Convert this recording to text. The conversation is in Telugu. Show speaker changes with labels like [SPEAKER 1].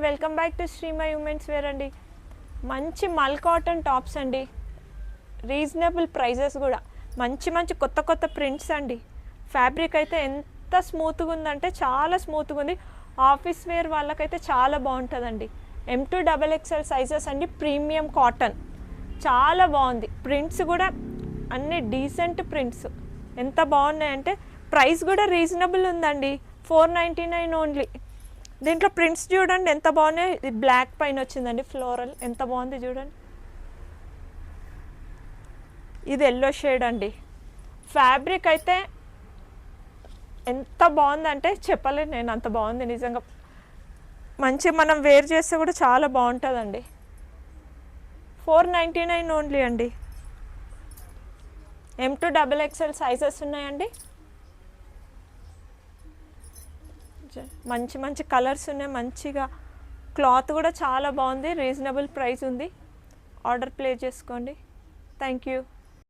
[SPEAKER 1] Welcome back to Srimai women's wear అండి. మంచి మల్ కాటన్ టాప్స్ అండి, రీజనబుల్ ప్రైజెస్ కూడా. మంచి మంచి కొత్త కొత్త ప్రింట్స్ అండి. ఫ్యాబ్రిక్ అయితే ఎంత స్మూత్గా ఉందంటే చాలా స్మూత్గా ఉంది. ఆఫీస్ వేర్ వాళ్ళకైతే చాలా బాగుంటుందండి. M2XXL సైజెస్ అండి, ప్రీమియం కాటన్ చాలా బాగుంది. ప్రింట్స్ కూడా అన్ని డీసెంట్ ప్రింట్స్, ఎంత బాగున్నాయంటే ప్రైస్ కూడా రీజనబుల్ ఉందండి. 499 ఓన్లీ. దీంట్లో ప్రింట్స్ చూడండి ఎంత బాగున్నాయి. ఇది బ్లాక్ పైన వచ్చిందండి ఫ్లోరల్, ఎంత బాగుంది చూడండి. ఇది ఎల్లో షేడ్ అండి. ఫ్యాబ్రిక్ అయితే ఎంత బాగుందంటే చెప్పలేను నేను, అంత బాగుంది నిజంగా. మంచి మనం వేర్ చేస్తే కూడా చాలా బాగుంటుందండి. 499 ఓన్లీ అండి. M2XXL సైజెస్ ఉన్నాయండి. మంచి మంచి కలర్స్ ఉన్నాయి. మంచిగా క్లాత్ కూడా చాలా బాగుంది. రీజనబుల్ ప్రైస్ ఉంది. ఆర్డర్ ప్లేస్ చేసుకోండి. Thank you.